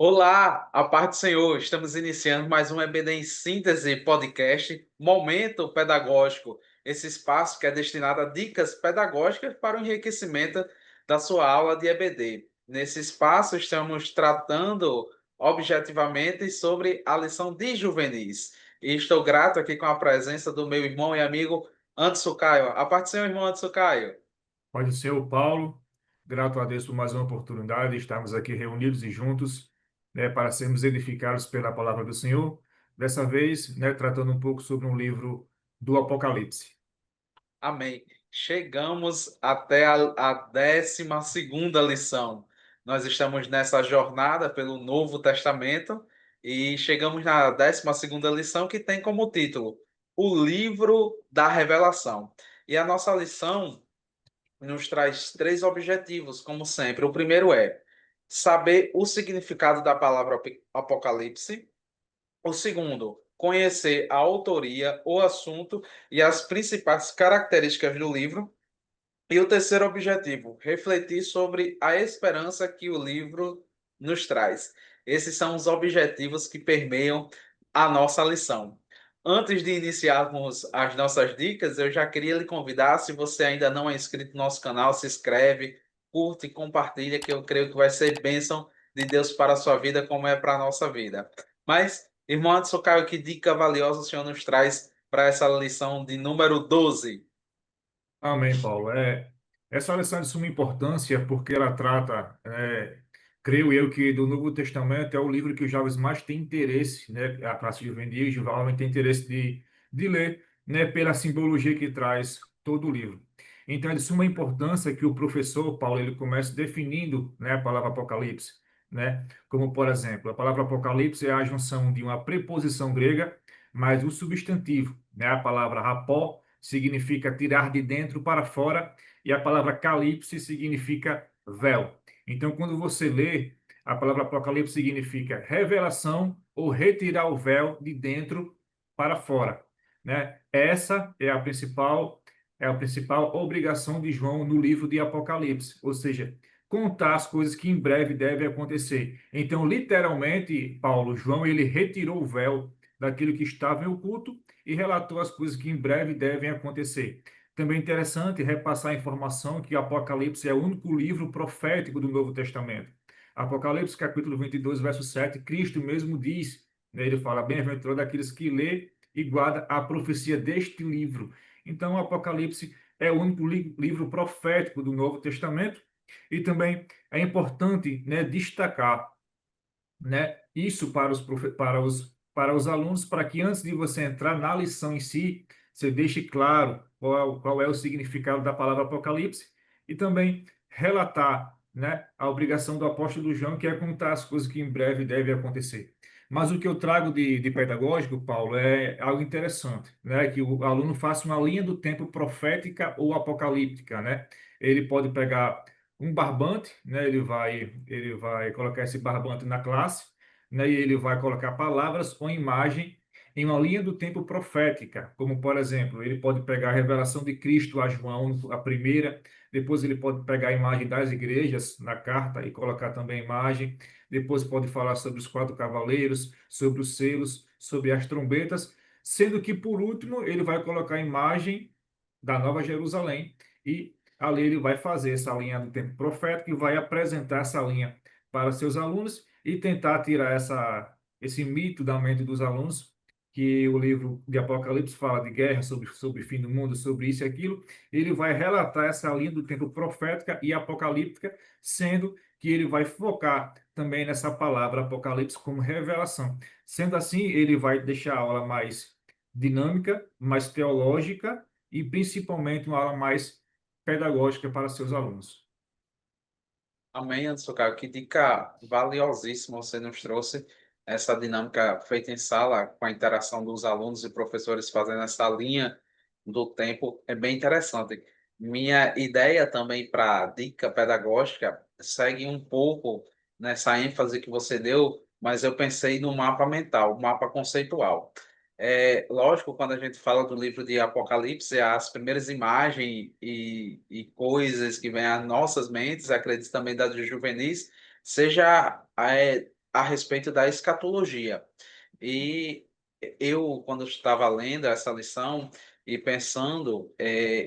Olá, a paz do Senhor. Estamos iniciando mais um EBD em Síntese podcast, Momento Pedagógico. Esse espaço que é destinado a dicas pedagógicas para o enriquecimento da sua aula de EBD. Nesse espaço, estamos tratando objetivamente sobre a lição de juvenis. E estou grato aqui com a presença do meu irmão e amigo Anderson Caio. A paz do Senhor, irmão Anderson Caio. Pode ser o Paulo, grato a Deus por mais uma oportunidade de estarmos aqui reunidos e juntos, para sermos edificados pela palavra do Senhor. Dessa vez, tratando um pouco sobre um livro do Apocalipse. Amém. Chegamos até a 12ª lição. Nós estamos nessa jornada pelo Novo Testamento e chegamos na 12ª lição, que tem como título O Livro da Revelação. E a nossa lição nos traz três objetivos, como sempre. O primeiro é saber o significado da palavra Apocalipse. O segundo, conhecer a autoria, o assunto e as principais características do livro. E o terceiro objetivo, refletir sobre a esperança que o livro nos traz. Esses são os objetivos que permeiam a nossa lição. Antes de iniciarmos as nossas dicas, eu já queria lhe convidar, se você ainda não é inscrito no nosso canal, se inscreve, curte e compartilha, que eu creio que vai ser bênção de Deus para a sua vida, como é para a nossa vida. Mas, irmão Anderson Caio, que dica valiosa o senhor nos traz para essa lição de número 12? Amém, Paulo. Essa lição é de suma importância porque ela trata, creio eu, que do Novo Testamento é o livro que os jovens mais têm interesse, a classe juvenil e jovem tem interesse de ler, pela simbologia que traz todo o livro. Então, é de suma importância que o professor, Paulo, ele comece definindo, a palavra Apocalipse, como, por exemplo, a palavra Apocalipse é a junção de uma preposição grega mais o substantivo, a palavra rapó, significa tirar de dentro para fora, e a palavra calipse significa véu. Então, quando você lê, a palavra Apocalipse significa revelação ou retirar o véu de dentro para fora, Essa é a principal obrigação de João no livro de Apocalipse, ou seja, contar as coisas que em breve devem acontecer. Então, literalmente, Paulo, João, ele retirou o véu daquilo que estava em oculto e relatou as coisas que em breve devem acontecer. Também é interessante repassar a informação que Apocalipse é o único livro profético do Novo Testamento. Apocalipse, capítulo 22, verso 7, Cristo mesmo diz, ele fala, bem-aventurado daqueles que lê e guarda a profecia deste livro. Então, o Apocalipse é o único livro profético do Novo Testamento e também é importante, destacar, isso para os alunos, para que antes de você entrar na lição em si, você deixe claro qual é o significado da palavra Apocalipse e também relatar, a obrigação do apóstolo João, que é contar as coisas que em breve devem acontecer. Mas o que eu trago de pedagógico, Paulo, é algo interessante, que o aluno faça uma linha do tempo profética ou apocalíptica, Ele pode pegar um barbante, ele vai colocar esse barbante na classe, e ele vai colocar palavras ou imagem em uma linha do tempo profética, como por exemplo, ele pode pegar a revelação de Cristo a João, a primeira, depois ele pode pegar a imagem das igrejas na carta e colocar também a imagem, depois pode falar sobre os quatro cavaleiros, sobre os selos, sobre as trombetas, sendo que por último ele vai colocar a imagem da Nova Jerusalém e ali ele vai fazer essa linha do tempo profético e vai apresentar essa linha para seus alunos e tentar tirar esse mito da mente dos alunos, que o livro de Apocalipse fala de guerra, sobre o fim do mundo, sobre isso e aquilo. Ele vai relatar essa linha do tempo profética e apocalíptica, sendo que ele vai focar também nessa palavra Apocalipse como revelação. Sendo assim, ele vai deixar a aula mais dinâmica, mais teológica e principalmente uma aula mais pedagógica para seus alunos. Amém, Anderson, cara. Que dica valiosíssima você nos trouxe. Essa dinâmica feita em sala, com a interação dos alunos e professores fazendo essa linha do tempo, é bem interessante. Minha ideia também para dica pedagógica segue um pouco nessa ênfase que você deu, mas eu pensei no mapa mental, mapa conceitual. É lógico, quando a gente fala do livro de Apocalipse, as primeiras imagens e coisas que vêm às nossas mentes, acredito também das juvenis, seja a respeito da escatologia. E eu, quando estava lendo essa lição e pensando,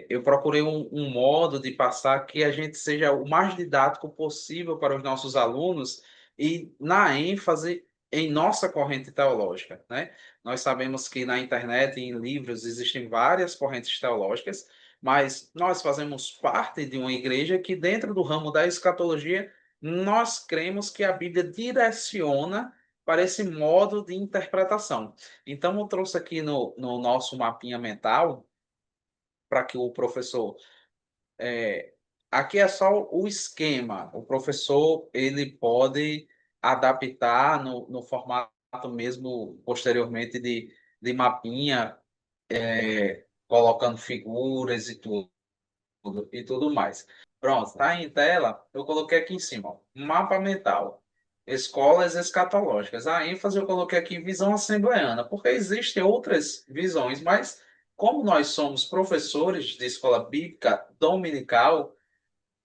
eu procurei um modo de passar que a gente seja o mais didático possível para os nossos alunos e na ênfase em nossa corrente teológica, né? Nós sabemos que na internet e em livros existem várias correntes teológicas, mas nós fazemos parte de uma igreja que, dentro do ramo da escatologia, nós cremos que a Bíblia direciona para esse modo de interpretação. Então, eu trouxe aqui no nosso mapinha mental, para que o professor. é, Aqui é só o esquema. O professor ele pode adaptar no formato mesmo, posteriormente, de mapinha, colocando figuras e tudo mais. Pronto, tá em tela. Eu coloquei aqui em cima, ó, mapa mental, escolas escatológicas. A ênfase eu coloquei aqui em visão assembleana, porque existem outras visões, mas como nós somos professores de escola bíblica dominical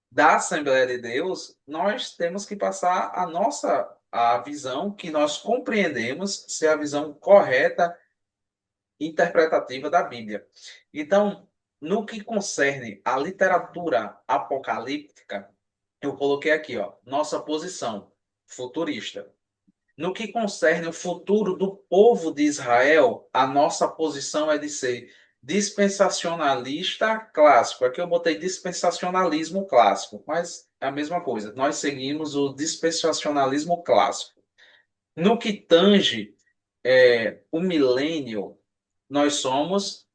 da Assembleia de Deus, nós temos que passar a visão que nós compreendemos ser a visão correta interpretativa da Bíblia. Então, no que concerne à literatura apocalíptica, eu coloquei aqui, ó, nossa posição futurista. No que concerne o futuro do povo de Israel, a nossa posição é de ser dispensacionalista clássico. Aqui eu botei dispensacionalismo clássico, mas é a mesma coisa. Nós seguimos o dispensacionalismo clássico. No que tange o milênio, nós somos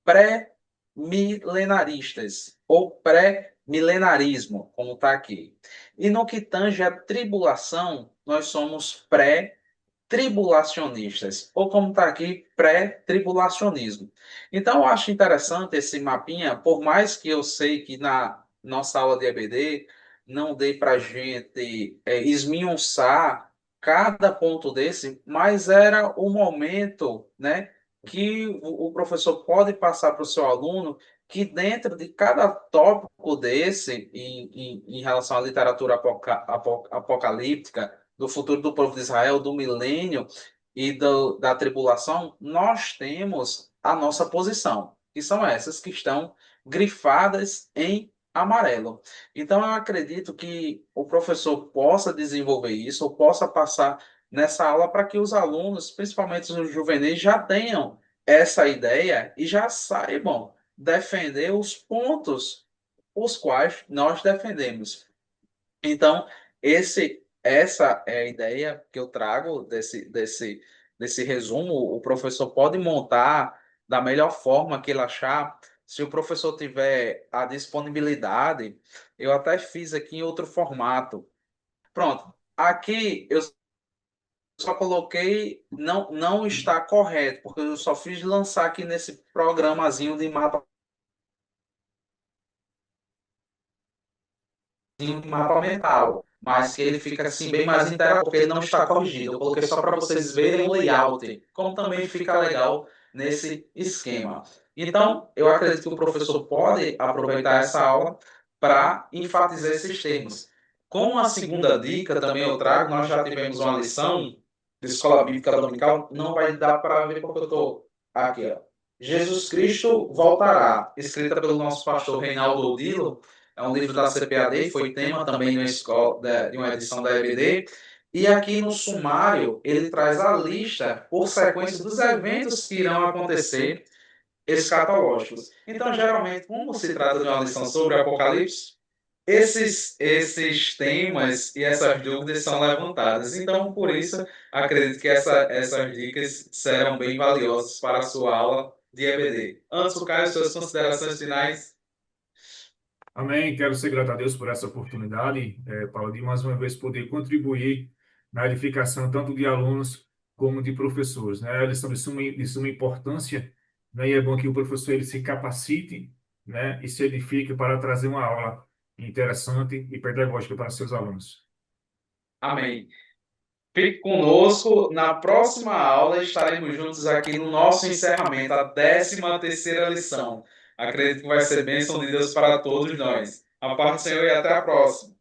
pré-milenaristas ou pré-milenarismo, como está aqui. E no que tange a tribulação, nós somos pré-tribulacionistas, ou como está aqui, pré-tribulacionismo. Então, eu acho interessante esse mapinha, por mais que eu sei que na nossa aula de EBD não dê para a gente esmiuçar cada ponto desse, mas era o momento, né, que o professor pode passar para o seu aluno que dentro de cada tópico desse, em relação à literatura apocalíptica, do futuro do povo de Israel, do milênio e da tribulação, nós temos a nossa posição, que são essas que estão grifadas em amarelo. Então, eu acredito que o professor possa desenvolver isso, ou possa passar nessa aula para que os alunos, principalmente os juvenis, já tenham essa ideia e já saibam defender os pontos os quais nós defendemos. Então, essa é a ideia que eu trago desse resumo. O professor pode montar da melhor forma que ele achar. Se o professor tiver a disponibilidade, eu até fiz aqui em outro formato. Pronto. Aqui eu só coloquei não está correto, porque eu só fiz lançar aqui nesse programazinho de mapa mental, mas que ele fica assim bem mais interativo, porque ele não está corrigido. Eu coloquei só para vocês verem o layout, como também fica legal nesse esquema. Então, eu acredito que o professor pode aproveitar essa aula para enfatizar esses termos. Como a segunda dica também eu trago, nós já tivemos uma lição de escola bíblica dominical, não vai dar para ver porque eu estou aqui, ó. Jesus Cristo voltará, escrita pelo nosso pastor Reinaldo Odilo, é um livro da CPAD, foi tema também de uma edição da EBD. E aqui no sumário, ele traz a lista por sequência dos eventos que irão acontecer escatológicos. Então, geralmente, como se trata de uma lição sobre Apocalipse, esses temas e essas dúvidas são levantadas. Então, por isso, acredito que essas dicas serão bem valiosas para a sua aula de EBD. Antes, Caio, suas considerações finais. Amém. Quero ser grato a Deus por essa oportunidade, Paulo, de mais uma vez poder contribuir na edificação tanto de alunos como de professores, né? Eles são de suma importância, né? E é bom que o professor ele se capacite, né? E se edifique para trazer uma aula interessante e pedagógica para seus alunos. Amém. Fique conosco. Na próxima aula estaremos juntos aqui no nosso encerramento, a 13ª lição. Acredito que vai ser bênção de Deus para todos nós. A paz do Senhor e até a próxima.